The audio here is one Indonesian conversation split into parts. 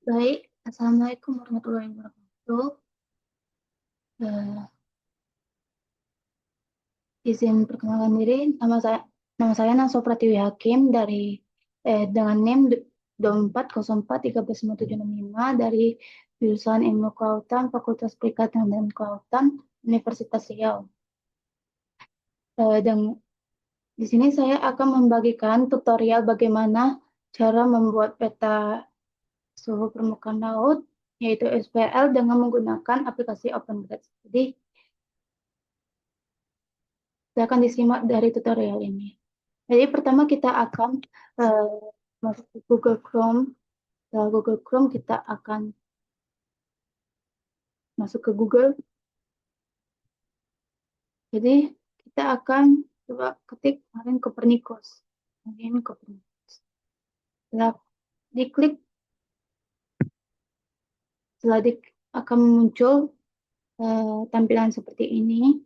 Baik, Assalamualaikum warahmatullahi wabarakatuh. Eh, izin perkenalkan diri, nama saya Naso Pratiwi Hakim dengan NIM 2404135765 dari jurusan Ilmu Kelautan Fakultas Perikanan dan Kelautan Universitas Riau. Dan di sini saya akan membagikan tutorial bagaimana cara membuat peta suhu permukaan laut, yaitu SPL, dengan menggunakan aplikasi OpenGrad. Jadi, silakan disimak dari tutorial ini. Jadi pertama kita akan eh, masuk ke Google Chrome. Setelah Google Chrome kita akan masuk ke Google. Jadi kita akan coba ketik Marin Copernicus. Marin Copernicus. Setelah diklik, setelah di, akan muncul tampilan seperti ini.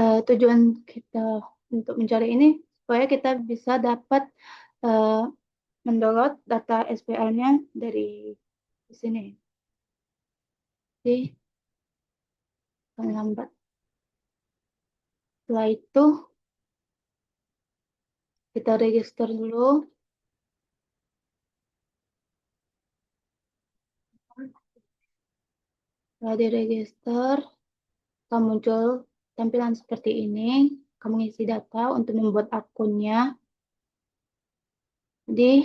Tujuan kita untuk mencari ini supaya kita bisa dapat eh, mendownload data SPL-nya dari sini. Jadi lambat. Setelah itu kita register dulu. Setelah diregister, akan muncul tampilan seperti ini. Kamu isi data untuk membuat akunnya. Jadi,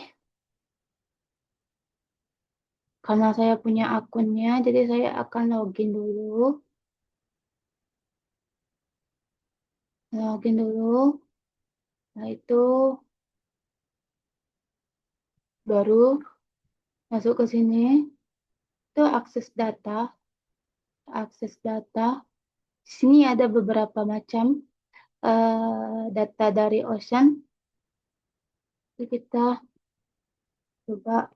karena saya punya akunnya, jadi saya akan login dulu. Login dulu. Nah, itu baru masuk ke sini. Itu akses data. Akses data. Di sini ada beberapa macam data dari Ocean. Jadi kita coba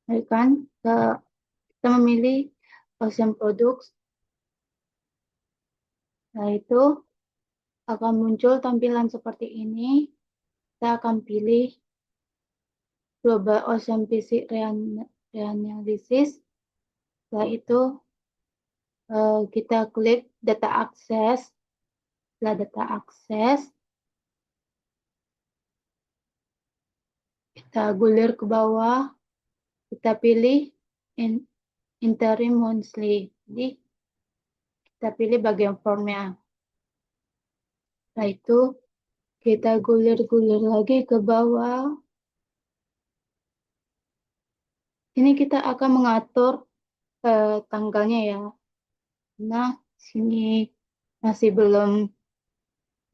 berikan kita memilih Ocean Products. Nah, itu akan muncul tampilan seperti ini. Kita akan pilih Global Ocean Physics Reanalysis. Setelah itu kita klik Data Access. Setelah Data Access, kita gulir ke bawah. Kita pilih Interim Monthly. Jadi kita pilih bagian formnya. Setelah itu kita gulir-gulir lagi ke bawah. Ini kita akan mengatur tanggalnya ya. Nah, sini masih belum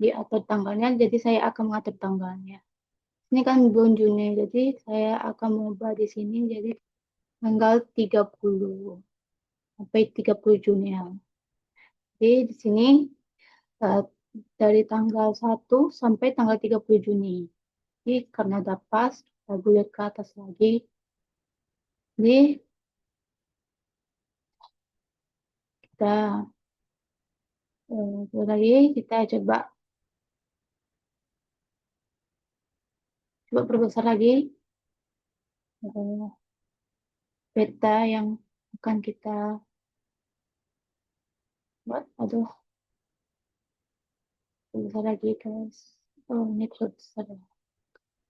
diatur tanggalnya, jadi saya akan mengatur tanggalnya. Ini kan bulan Juni, jadi saya akan mengubah di sini jadi tanggal 30 sampai 30 Juni ya. Jadi di sini eh, dari tanggal 1 sampai tanggal 30 Juni. Jadi karena udah pas, kita bulat ke atas lagi. Jadi kita lagi kita coba perbesar lagi peta yang akan kita buat. Aduh, perbesar lagi guys. Oh, ini terlalu besar.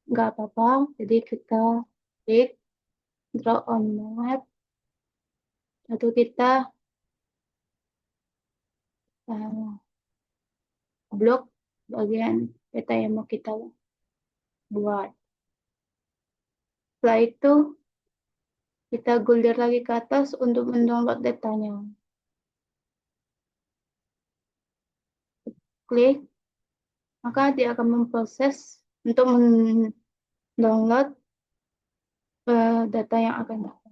Nggak apa-apa. Jadi kita klik draw on map. Lalu kita uh, blok bagian peta yang mau kita buat. Setelah itu kita gulir lagi ke atas untuk mendownload datanya. Klik, maka dia akan memproses untuk mendownload data yang akan datang.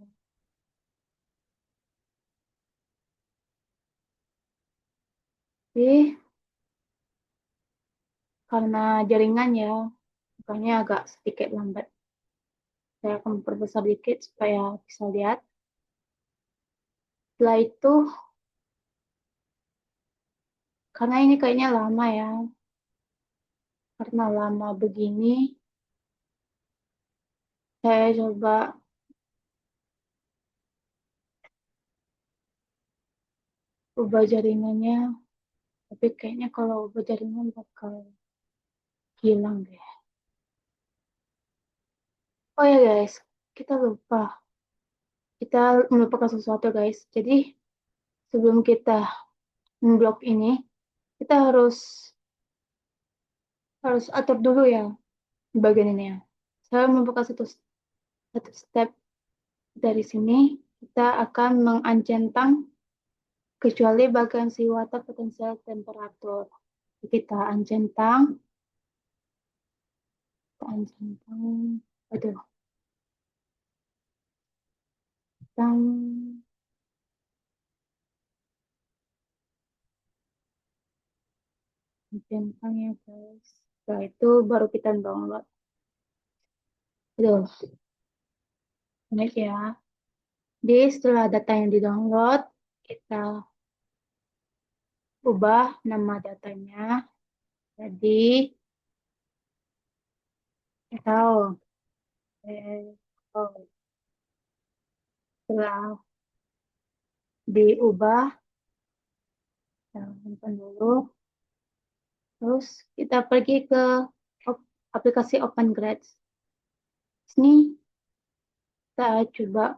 Jadi, karena jaringan ya, makanya agak sedikit lambat. Saya akan memperbesar dikit supaya bisa lihat. Setelah itu, karena ini kayaknya lama ya, karena lama begini, Saya coba ubah jaringannya, tapi kayaknya kalau ubah jaringan bakal hilang deh. Oh ya guys, kita lupa. Kita melupakan sesuatu guys. Jadi sebelum kita memblok ini, kita harus atur dulu ya di bagian ini ya. Saya membuka satu step dari sini. Kita akan mengancentang kecuali bagian si water potensial temperatur. Kita ancentang, aduh, tang, ancentang ya guys. Setelah itu baru kita download. Aduh, ini ya. Jadi setelah data yang di-download, kita ubah nama datanya. Jadi, kita tahu. Oh, setelah diubah, kita simpan dulu. Terus kita pergi ke aplikasi OpenGrad. Sini kita coba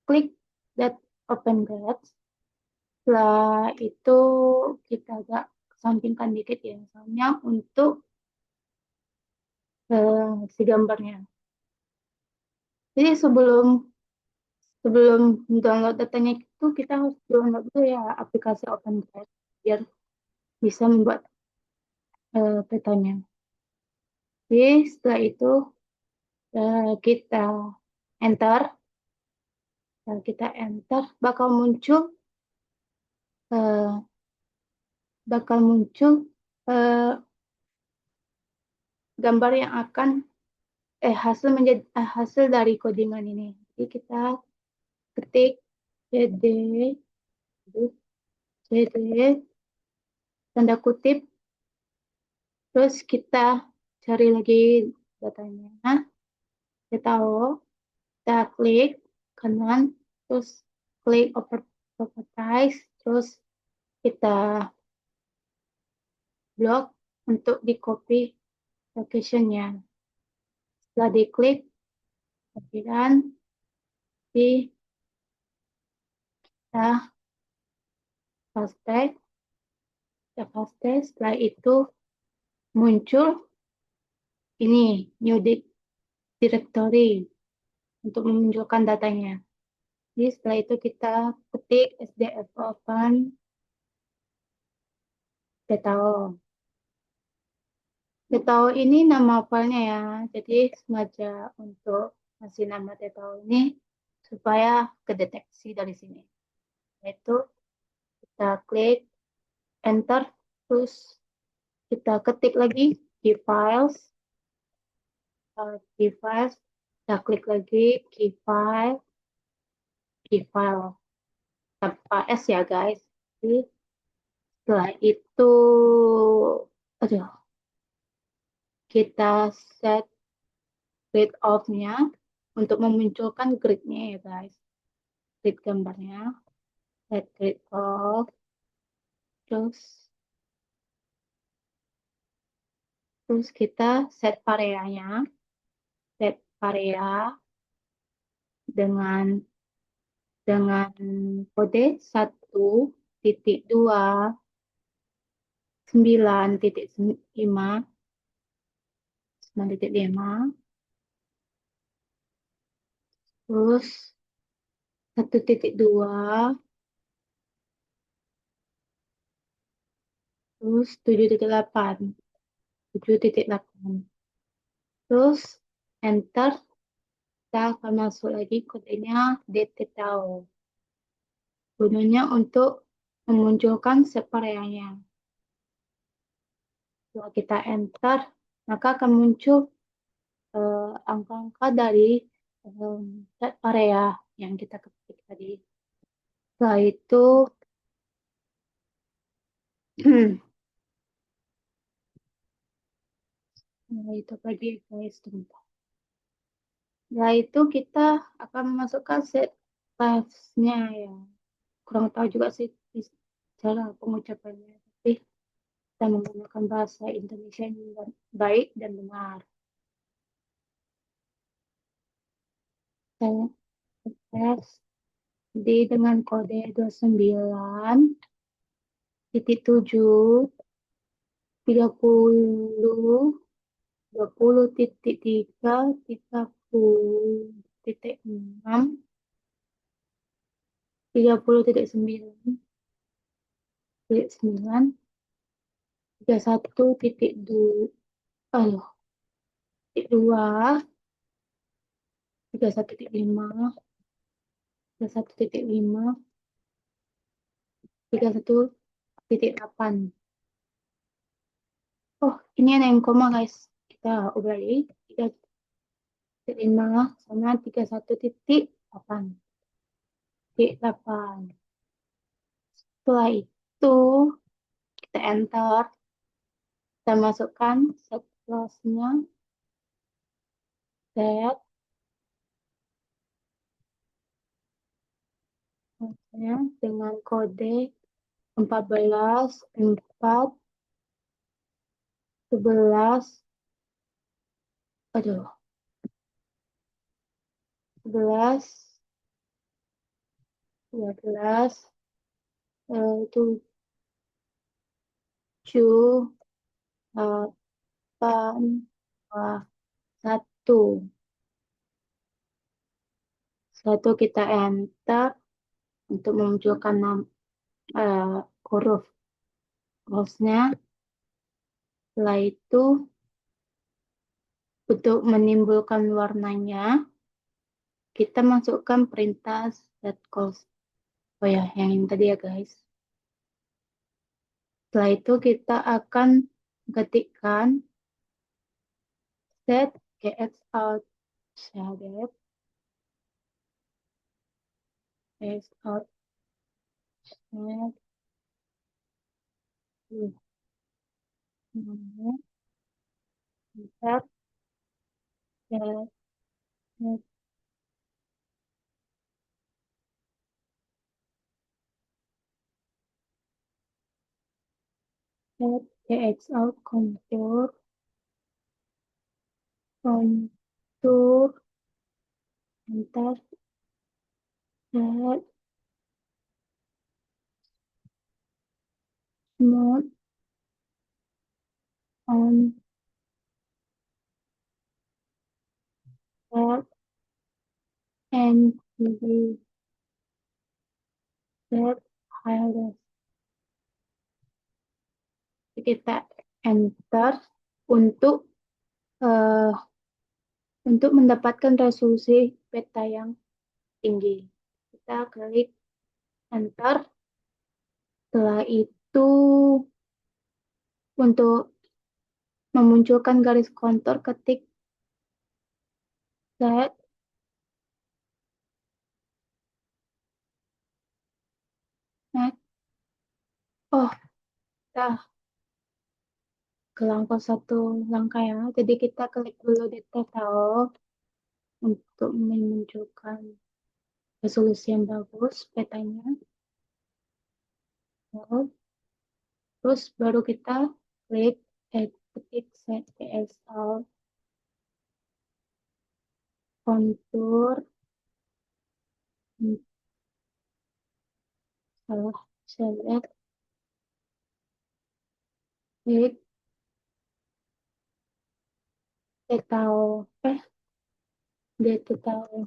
klik that OpenGrad. Setelah itu kita agak kesampingkan dikit ya, misalnya untuk si gambarnya. Jadi sebelum sebelum download datanya itu kita harus download dulu ya aplikasi OpenGrad biar bisa membuat petanya. Jadi setelah itu kita enter, bakal muncul eh, bakal muncul eh, gambar yang akan hasil dari codingan ini. Jadi kita ketik cd cd tanda kutip, terus kita cari lagi datanya. Kita tahu, kita klik kanan, terus klik properties, terus kita blok untuk di copy locationnya. Setelah diklik, kemudian di kita paste, setelah itu muncul ini new directory untuk memunculkan datanya. Jadi setelah itu kita ketik sdf open detail. Detail ini nama filenya ya. Jadi sengaja untuk ngasih nama detail ini supaya kedeteksi dari sini. Yaitu kita klik enter, terus kita ketik lagi di files, kita klik lagi key file tanpa S ya guys. Jadi setelah itu, aduh, kita set grid off-nya untuk memunculkan grid-nya ya guys. Grid gambarnya, set grid off, terus kita set area-nya, set area dengan kode 1.2.9.5, terus 1.2, terus 7.8, terus enter, kita akan masuk lagi kodenya detail, gunanya untuk memunculkan separeanya. Setelah kita enter, maka akan muncul angka-angka dari set area yang kita ketik tadi. Setelah itu, nah itu lagi guys, sebentar. Setelah itu kita akan memasukkan set tasnya ya. Kurang tahu juga sih cara pengucapannya. Tapi kita menggunakan bahasa Indonesia yang baik dan benar. Saya tes di dengan kode 29.7 20.3 30.6 30.9 31.2 aduh titik 2 31.5 31.5 31.8. Oh, ini ada yang koma guys. Kita ubah 3.5 sama 31.8. Titik 8. Setelah itu kita enter, kita masukkan set lossnya, set lossnya dengan kode 14 4 11 aduh 11 12 7 8 1. Satu kita enter untuk memunculkan huruf hostnya. Setelah itu untuk menimbulkan warnanya kita masukkan perintah set cost. Oh ya, yang ini tadi ya guys. Setelah itu kita akan ketikkan set gx out shaded gx out shaded set set set set gx out contour enter set smooth on set and the set highlight. Kita enter untuk eh, untuk mendapatkan resolusi peta yang tinggi. Kita klik enter. Setelah itu untuk memunculkan garis kontur ketik set next. Oh, kita ke langkah satu langkah ya. Jadi kita klik dulu di detail untuk memunculkan resolusi yang bagus petanya. Lalu, terus baru kita klik ketik set PSL kontur salah select klik detail detail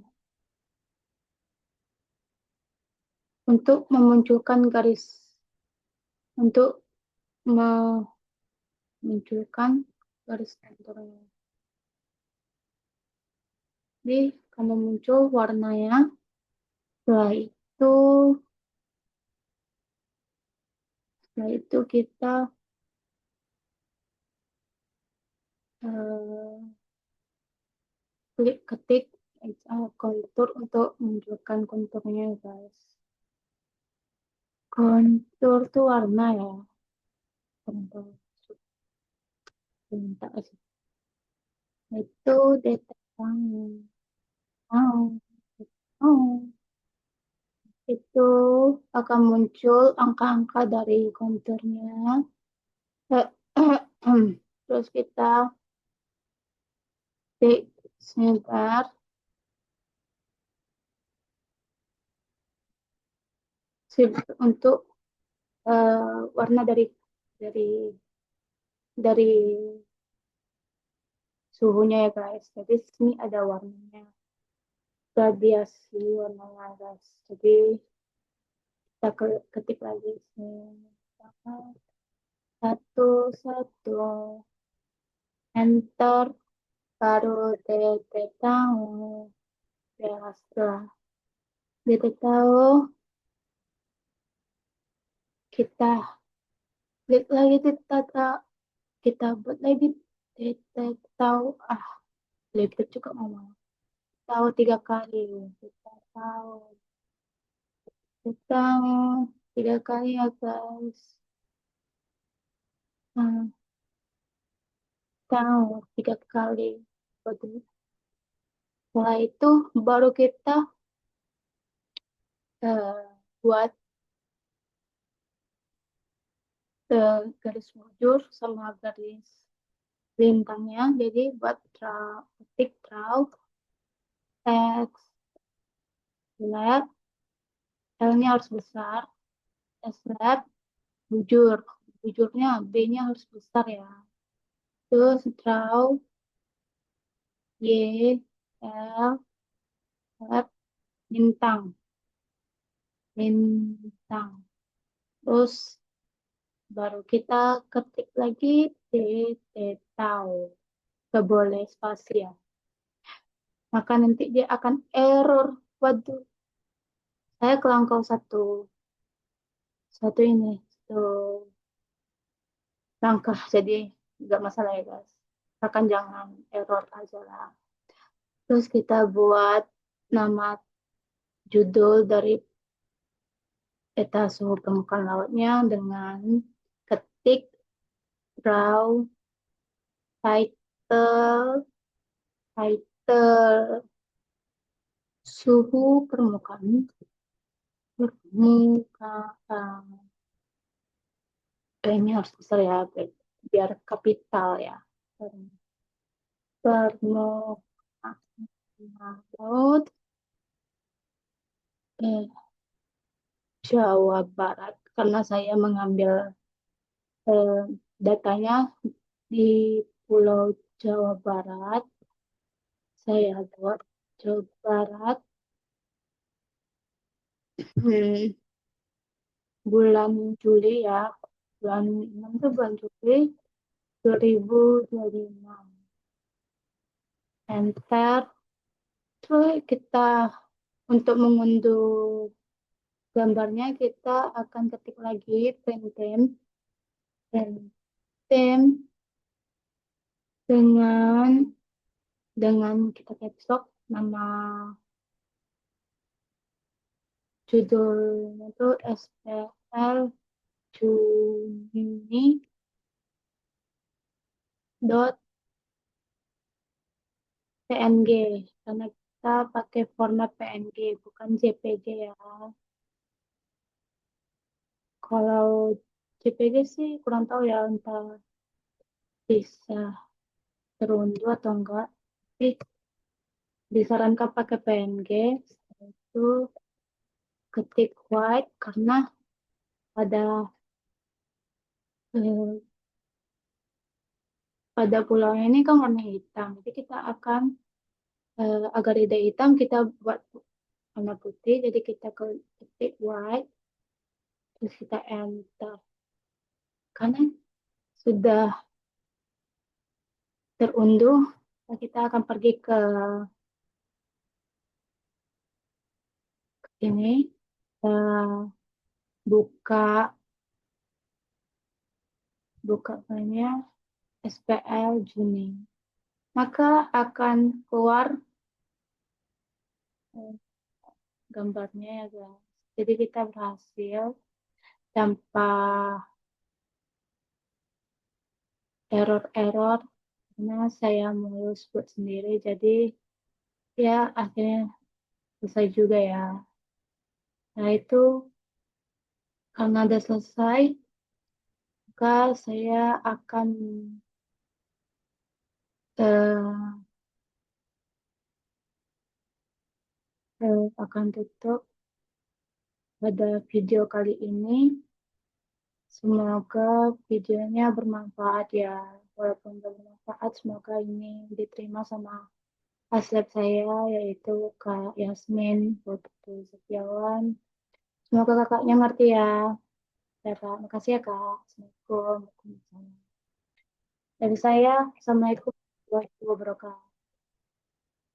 untuk memunculkan garis untuk memunculkan garis konturnya. Jadi kamu muncul warnanya. Setelah itu kita eh, klik ketik kontur untuk menunjukkan konturnya guys. Kontur tuh warna ya. Kontur minta itu detail. Oh, oh. Itu akan muncul angka-angka dari konturnya. Eh, Terus kita klik sebentar untuk warna dari dari suhunya ya guys. Jadi sini ada warnanya, radiasi warnanya guys. Jadi kita ketik lagi sini. Satu satu enter baru detek tahu ya setelah detek tahu kita klik lagi kita buat lagi detek tahu lebih juga mama tahu 3 kali kita tahu kita 3 kali ya guys. Hmm, tahu 3 kali. Betul. Setelah itu baru kita buat garis bujur sama garis lintangnya. Jadi buat ketik draw text lab L-nya harus besar, S lab bujur. Bujurnya B-nya harus besar ya. Terus draw Y L lab lintang lintang. Terus baru kita ketik lagi T T tahu. Gak boleh spasi ya. Maka nanti dia akan error. Waduh, saya kelangkau satu ini, satu langkah. Jadi nggak masalah ya guys. Akan jangan error aja lah. Terus kita buat nama judul dari peta suhu permukaan lautnya dengan ketik raw title title suhu permukaan. Ini harus besar ya, biar kapital ya. Permukaan laut eh, Jawa Barat. Karena saya mengambil eh, datanya di Pulau Jawa Barat, saya buat Jawa Barat hmm, bulan Juli ya. Bulan 6 itu bulan Juli 2025. Enter. Terus kita untuk mengunduh gambarnya kita akan ketik lagi print theme dengan kita caps lock nama judulnya itu SPL Juni dot PNG karena kita pakai format PNG bukan JPG ya. Kalau JPG sih kurang tahu ya entah bisa terunduh atau enggak. Tapi disarankan pakai PNG. Setelah itu ketik white karena pada eh, pada pulau ini kan warna hitam. Jadi kita akan agar tidak hitam kita buat warna putih. Jadi kita ketik white terus kita enter. Karena sudah terunduh, kita akan pergi ke ini, eh, buka buka banyak SPL Juni. Maka akan keluar eh, gambarnya ya guys. Jadi kita berhasil tanpa error-error karena saya mulus buat sendiri. Jadi Ya, akhirnya selesai juga ya. Nah, itu karena udah selesai, maka saya akan eh, akan tutup pada video kali ini. Semoga videonya bermanfaat ya. Walaupun bermanfaat, semoga ini diterima sama Aslep saya, yaitu Kak Yasmin Putu Setiawan. Semoga kakaknya ngerti ya. Ya, Kak. Makasih ya, Kak. Assalamualaikum. Dari saya, Assalamualaikum warahmatullahi wabarakatuh.